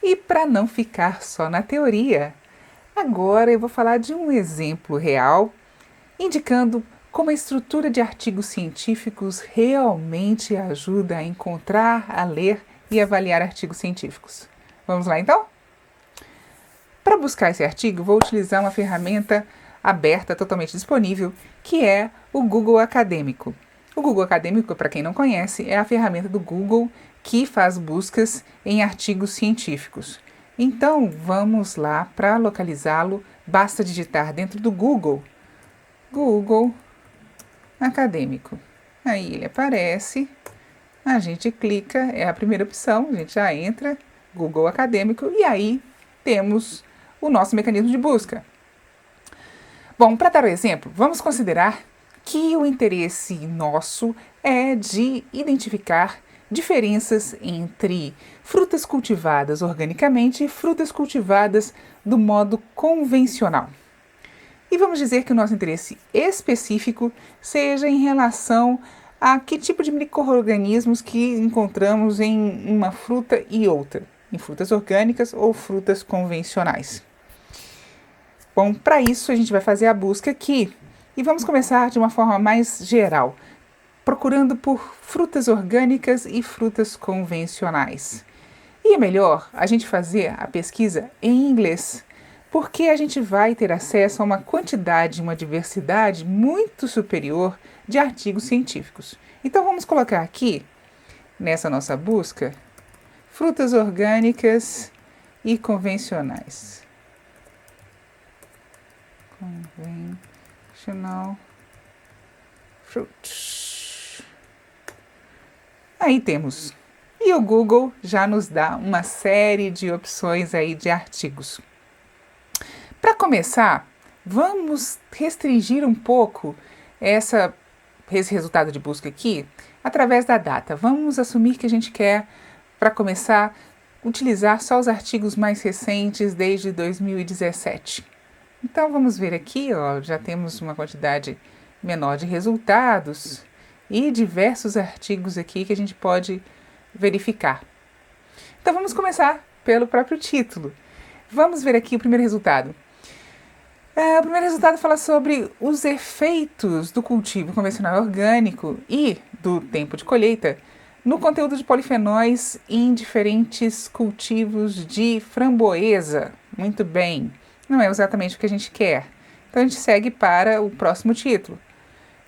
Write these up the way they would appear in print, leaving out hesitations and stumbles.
E para não ficar só na teoria, agora eu vou falar de um exemplo real, indicando como a estrutura de artigos científicos realmente ajuda a encontrar, a ler e avaliar artigos científicos. Vamos lá então? Para buscar esse artigo, vou utilizar uma ferramenta aberta, totalmente disponível, que é o Google Acadêmico. O Google Acadêmico, para quem não conhece, é a ferramenta do Google que faz buscas em artigos científicos. Então, vamos lá para localizá-lo, basta digitar dentro do Google Acadêmico. Aí ele aparece, a gente clica, é a primeira opção, a gente já entra, Google Acadêmico, e aí temos o nosso mecanismo de busca. Bom, para dar o exemplo, vamos considerar que o interesse nosso é de identificar diferenças entre frutas cultivadas organicamente e frutas cultivadas do modo convencional. E vamos dizer que o nosso interesse específico seja em relação a que tipo de micro-organismos que encontramos em uma fruta e outra, em frutas orgânicas ou frutas convencionais. Bom, para isso a gente vai fazer a busca aqui e vamos começar de uma forma mais geral, procurando por frutas orgânicas e frutas convencionais. E é melhor a gente fazer a pesquisa em inglês, porque a gente vai ter acesso a uma quantidade, uma diversidade muito superior de artigos científicos. Então vamos colocar aqui, nessa nossa busca, frutas orgânicas e convencionais. Conventional fruits. Aí temos. E o Google já nos dá uma série de opções aí de artigos. Para começar, vamos restringir um pouco esse resultado de busca aqui através da data. Vamos assumir que a gente quer, para começar, utilizar só os artigos mais recentes desde 2017. Então vamos ver aqui, ó, já temos uma quantidade menor de resultados e diversos artigos aqui que a gente pode verificar. Então vamos começar pelo próprio título. Vamos ver aqui o primeiro resultado. O primeiro resultado fala sobre os efeitos do cultivo convencional orgânico e do tempo de colheita no conteúdo de polifenóis em diferentes cultivos de framboesa. Muito bem, não é exatamente o que a gente quer. Então a gente segue para o próximo título.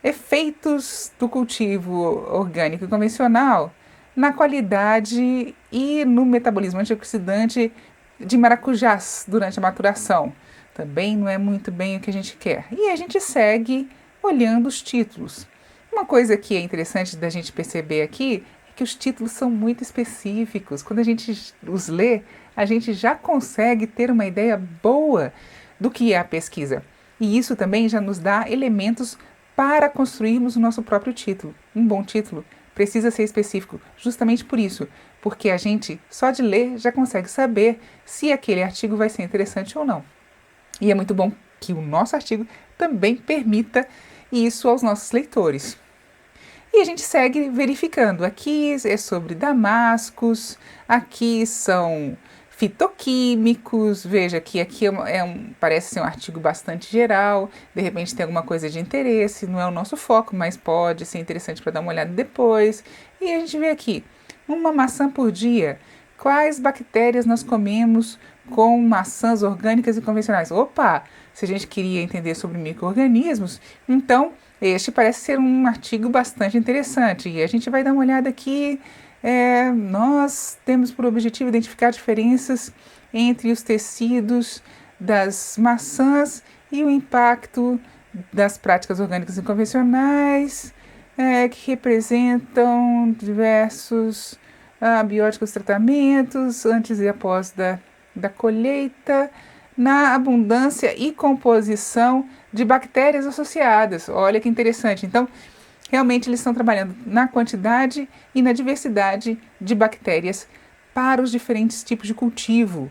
Efeitos do cultivo orgânico e convencional na qualidade e no metabolismo antioxidante de maracujás durante a maturação. Também não é muito bem o que a gente quer. E a gente segue olhando os títulos. Uma coisa que é interessante da gente perceber aqui é que os títulos são muito específicos. Quando a gente os lê, a gente já consegue ter uma ideia boa do que é a pesquisa. E isso também já nos dá elementos para construirmos o nosso próprio título. Um bom título precisa ser específico, justamente por isso, porque a gente, só de ler, já consegue saber se aquele artigo vai ser interessante ou não. E é muito bom que o nosso artigo também permita isso aos nossos leitores. E a gente segue verificando. Aqui é sobre damascos, aqui são fitoquímicos. Veja que aqui parece ser um artigo bastante geral. De repente tem alguma coisa de interesse, não é o nosso foco, mas pode ser interessante para dar uma olhada depois. E a gente vê aqui, uma maçã por dia. Quais bactérias nós comemos com maçãs orgânicas e convencionais? Opa! Se a gente queria entender sobre micro-organismos, então este parece ser um artigo bastante interessante. E a gente vai dar uma olhada aqui. Nós temos por objetivo identificar diferenças entre os tecidos das maçãs e o impacto das práticas orgânicas e convencionais, que representam diversos abióticos tratamentos antes e após da colheita, na abundância e composição de bactérias associadas. Olha que interessante. Então, realmente eles estão trabalhando na quantidade e na diversidade de bactérias para os diferentes tipos de cultivo.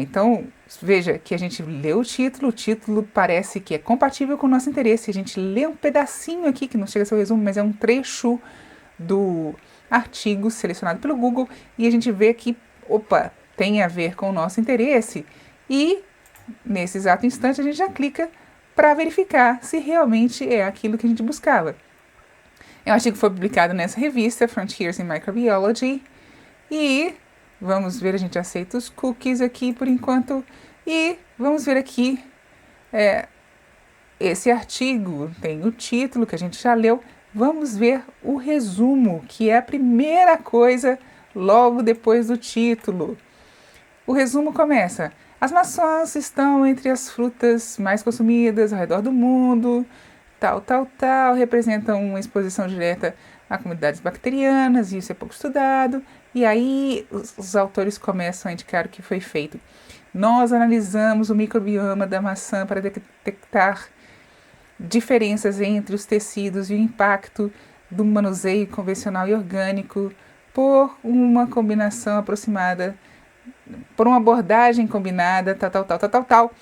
Então, veja que a gente lê o título parece que é compatível com o nosso interesse. A gente lê um pedacinho aqui, que não chega a ser o resumo, mas é um trecho do artigo selecionado pelo Google, e a gente vê que, opa, tem a ver com o nosso interesse e, nesse exato instante, a gente já clica para verificar se realmente é aquilo que a gente buscava. É um artigo que foi publicado nessa revista, Frontiers in Microbiology, e vamos ver, a gente aceita os cookies aqui por enquanto, e vamos ver aqui, esse artigo tem o título que a gente já leu, vamos ver o resumo, que é a primeira coisa logo depois do título. O resumo começa: as maçãs estão entre as frutas mais consumidas ao redor do mundo, tal, representam uma exposição direta a comunidades bacterianas, e isso é pouco estudado. E aí os autores começam a indicar o que foi feito. Nós analisamos o microbioma da maçã para detectar diferenças entre os tecidos e o impacto do manuseio convencional e orgânico por uma combinação aproximada, por uma abordagem combinada, tal.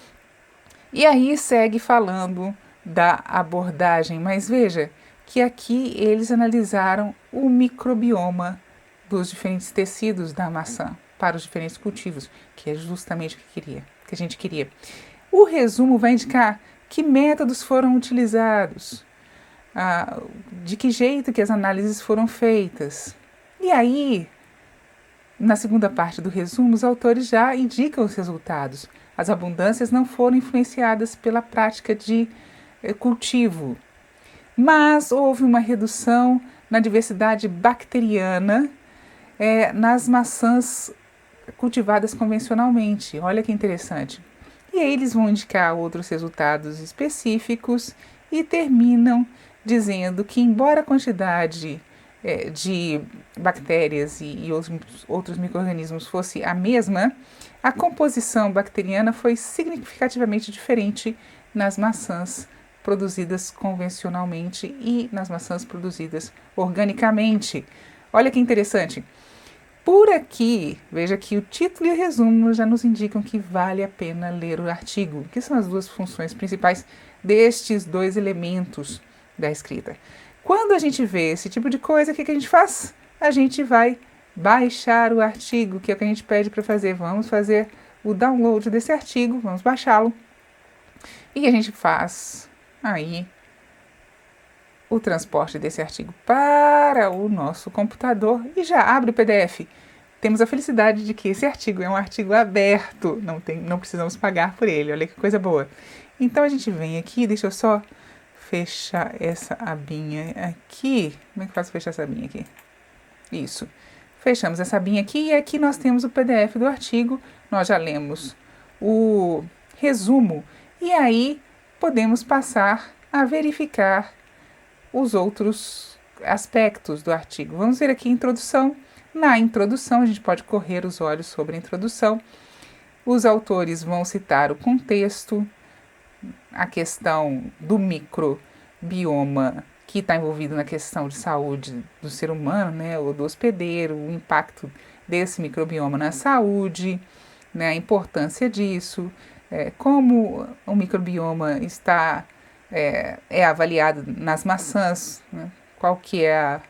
E aí segue falando da abordagem, mas veja que aqui eles analisaram o microbioma dos diferentes tecidos da maçã para os diferentes cultivos, que é justamente o que a gente queria. O resumo vai indicar que métodos foram utilizados, de que jeito que as análises foram feitas. E aí, na segunda parte do resumo, os autores já indicam os resultados. As abundâncias não foram influenciadas pela prática de cultivo, mas houve uma redução na diversidade bacteriana nas maçãs cultivadas convencionalmente. Olha que interessante. E aí eles vão indicar outros resultados específicos e terminam dizendo que, embora a quantidade de bactérias e outros micro-organismos fosse a mesma, a composição bacteriana foi significativamente diferente nas maçãs produzidas convencionalmente e nas maçãs produzidas organicamente. Olha que interessante. Por aqui, veja que o título e o resumo já nos indicam que vale a pena ler o artigo, que são as duas funções principais destes dois elementos da escrita. Quando a gente vê esse tipo de coisa, o que a gente faz? A gente vai baixar o artigo, que é o que a gente pede para fazer. Vamos fazer o download desse artigo, vamos baixá-lo. E a gente faz aí o transporte desse artigo para o nosso computador e já abre o PDF. Temos a felicidade de que esse artigo é um artigo aberto, não precisamos pagar por ele, olha que coisa boa. Então a gente vem aqui, deixa eu só fechar essa abinha aqui. Como é que eu faço fechar essa abinha aqui? Isso. Fechamos essa abinha aqui e aqui nós temos o PDF do artigo, nós já lemos o resumo e aí podemos passar a verificar os outros aspectos do artigo. Vamos ver aqui a introdução. Na introdução, a gente pode correr os olhos sobre a introdução. Os autores vão citar o contexto, a questão do microbioma que está envolvido na questão de saúde do ser humano, né, ou do hospedeiro, o impacto desse microbioma na saúde, né, a importância disso, como o microbioma está avaliado nas maçãs, né? Qual que é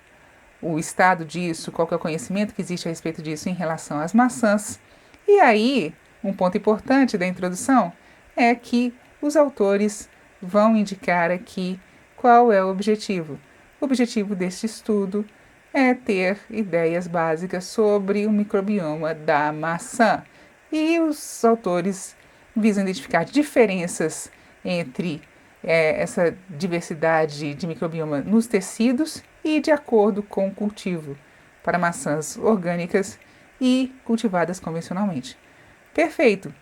o estado disso, qual que é o conhecimento que existe a respeito disso em relação às maçãs. E aí, um ponto importante da introdução é que os autores vão indicar aqui qual é o objetivo. O objetivo deste estudo é ter ideias básicas sobre o microbioma da maçã. E os autores visam identificar diferenças entre essa diversidade de microbioma nos tecidos e de acordo com o cultivo para maçãs orgânicas e cultivadas convencionalmente. Perfeito!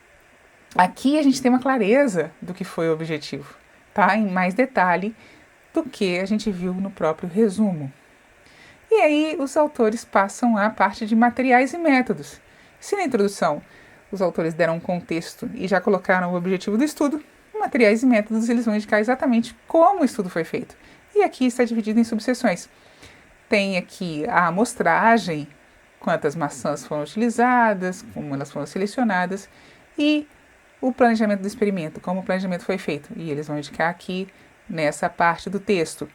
Aqui a gente tem uma clareza do que foi o objetivo, tá? Em mais detalhe do que a gente viu no próprio resumo. E aí os autores passam à parte de materiais e métodos. Se na introdução os autores deram um contexto e já colocaram o objetivo do estudo, materiais e métodos eles vão indicar exatamente como o estudo foi feito. E aqui está dividido em subseções. Tem aqui a amostragem, quantas maçãs foram utilizadas, como elas foram selecionadas, e o planejamento do experimento, como o planejamento foi feito. E eles vão indicar aqui nessa parte do texto.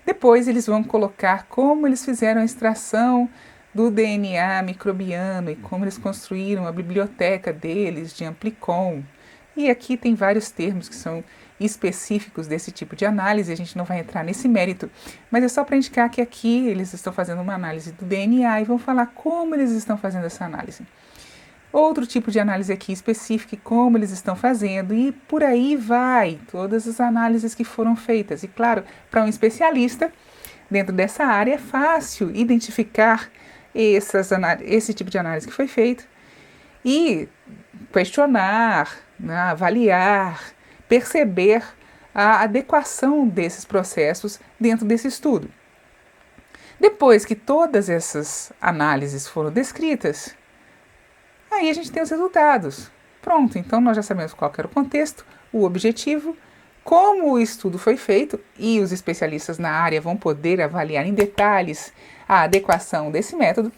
Depois eles vão colocar como eles fizeram a extração do DNA microbiano e como eles construíram a biblioteca deles de amplicon. E aqui tem vários termos que são específicos desse tipo de análise, a gente não vai entrar nesse mérito, mas é só para indicar que aqui eles estão fazendo uma análise do DNA e vão falar como eles estão fazendo essa análise. Outro tipo de análise aqui específica e como eles estão fazendo, e por aí vai, todas as análises que foram feitas. E claro, para um especialista dentro dessa área é fácil identificar esse tipo de análise que foi feito e questionar, né, avaliar, perceber a adequação desses processos dentro desse estudo. Depois que todas essas análises foram descritas, aí a gente tem os resultados. Pronto, então nós já sabemos qual era o contexto, o objetivo, como o estudo foi feito e os especialistas na área vão poder avaliar em detalhes a adequação desse método.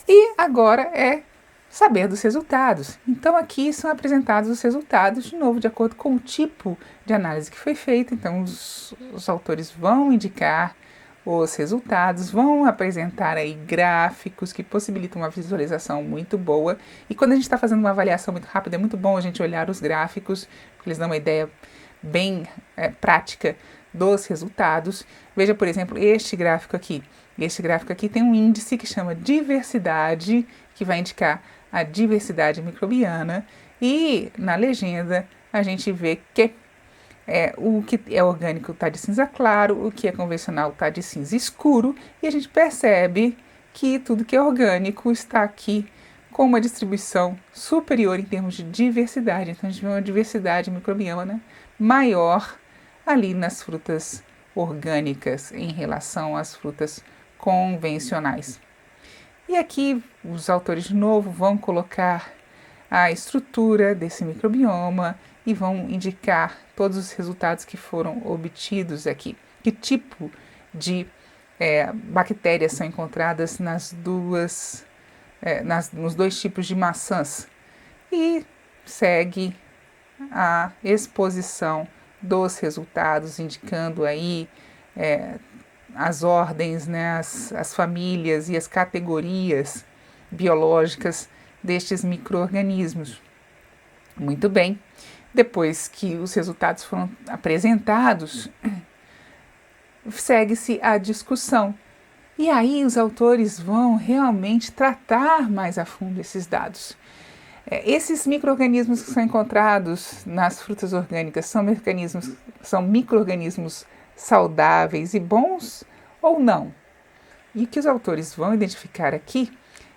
E agora é saber dos resultados. Então aqui são apresentados os resultados, de novo, de acordo com o tipo de análise que foi feita. Então os autores vão indicar os resultados, vão apresentar aí gráficos que possibilitam uma visualização muito boa. E quando a gente está fazendo uma avaliação muito rápida, é muito bom a gente olhar os gráficos, porque eles dão uma ideia bem prática dos resultados. Veja, por exemplo, este gráfico aqui. Este gráfico aqui tem um índice que chama diversidade, que vai indicar a diversidade microbiana. E na legenda a gente vê que o que é orgânico está de cinza claro, o que é convencional está de cinza escuro, e a gente percebe que tudo que é orgânico está aqui com uma distribuição superior em termos de diversidade. Então a gente vê uma diversidade microbiana maior ali nas frutas orgânicas em relação às frutas convencionais. E aqui os autores de novo vão colocar a estrutura desse microbioma e vão indicar todos os resultados que foram obtidos aqui. Que tipo de bactérias são encontradas nos dois tipos de maçãs. E segue a exposição dos resultados, indicando aí as ordens, né, as famílias e as categorias biológicas destes micro-organismos. Muito bem. Depois que os resultados foram apresentados, segue-se a discussão. E aí os autores vão realmente tratar mais a fundo esses dados. Esses micro-organismos que são encontrados nas frutas orgânicas são micro-organismos saudáveis e bons ou não? E o que os autores vão identificar aqui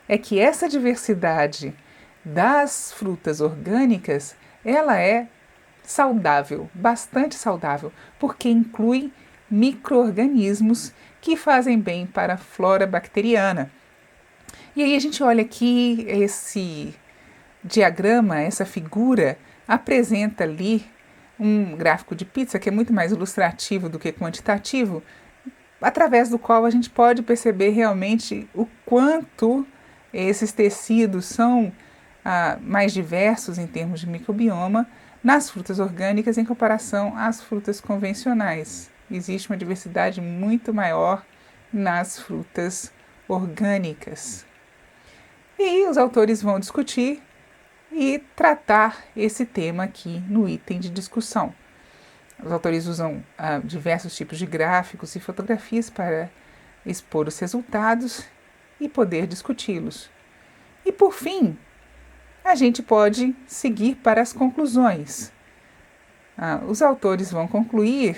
é que essa diversidade das frutas orgânicas, ela é saudável, bastante saudável, porque inclui micro-organismos que fazem bem para a flora bacteriana. E aí a gente olha aqui esse diagrama, essa figura, apresenta ali um gráfico de pizza que é muito mais ilustrativo do que quantitativo, através do qual a gente pode perceber realmente o quanto esses tecidos são mais diversos em termos de microbioma nas frutas orgânicas em comparação às frutas convencionais. Existe uma diversidade muito maior nas frutas orgânicas. E os autores vão discutir e tratar esse tema aqui no item de discussão. Os autores usam diversos tipos de gráficos e fotografias para expor os resultados e poder discuti-los. E por fim, a gente pode seguir para as conclusões. Os autores vão concluir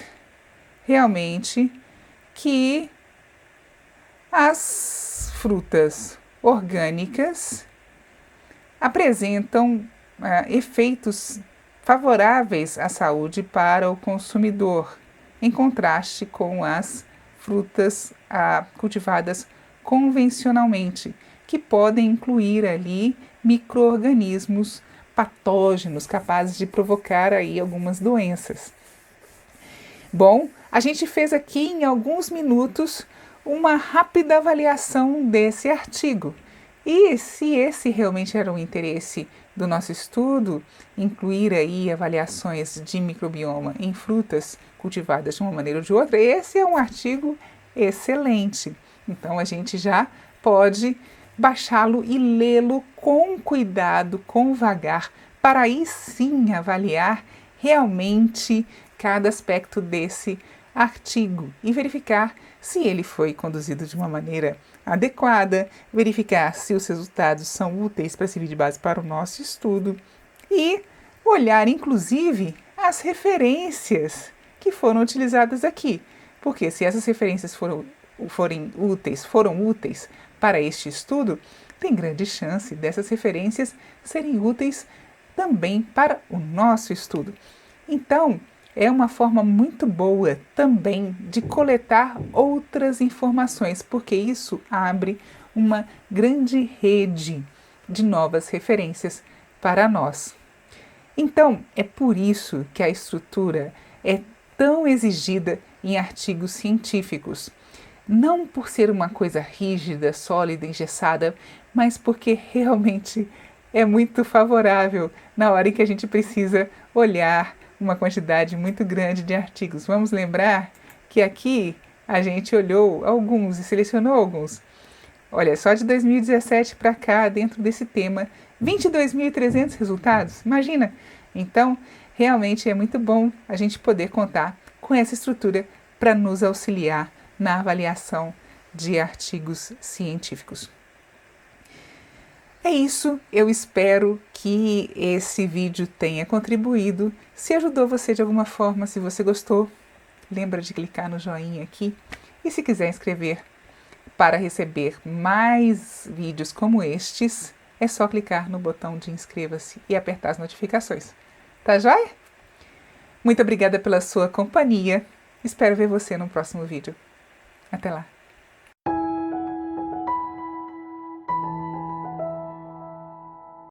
realmente que as frutas orgânicas apresentam efeitos favoráveis à saúde para o consumidor, em contraste com as frutas cultivadas convencionalmente, que podem incluir ali micro-organismos patógenos capazes de provocar aí algumas doenças. Bom, a gente fez aqui em alguns minutos uma rápida avaliação desse artigo. E se esse realmente era o interesse do nosso estudo, incluir aí avaliações de microbioma em frutas cultivadas de uma maneira ou de outra, esse é um artigo excelente. Então a gente já pode baixá-lo e lê-lo com cuidado, com vagar, para aí sim avaliar realmente cada aspecto desse artigo e verificar se ele foi conduzido de uma maneira adequada, verificar se os resultados são úteis para servir de base para o nosso estudo e olhar, inclusive, as referências que foram utilizadas aqui. Porque se essas referências foram úteis para este estudo, tem grande chance dessas referências serem úteis também para o nosso estudo. Então, é uma forma muito boa também de coletar outras informações, porque isso abre uma grande rede de novas referências para nós. Então, é por isso que a estrutura é tão exigida em artigos científicos. Não por ser uma coisa rígida, sólida, engessada, mas porque realmente é muito favorável na hora em que a gente precisa olhar uma quantidade muito grande de artigos. Vamos lembrar que aqui a gente olhou alguns e selecionou alguns. Olha, só de 2017 para cá, dentro desse tema, 22.300 resultados. Imagina! Então, realmente é muito bom a gente poder contar com essa estrutura para nos auxiliar na avaliação de artigos científicos. É isso, eu espero que esse vídeo tenha contribuído. Se ajudou você de alguma forma, se você gostou, lembra de clicar no joinha aqui. E se quiser inscrever para receber mais vídeos como estes, é só clicar no botão de inscreva-se e apertar as notificações. Tá joia? Muito obrigada pela sua companhia. Espero ver você no próximo vídeo. Até lá!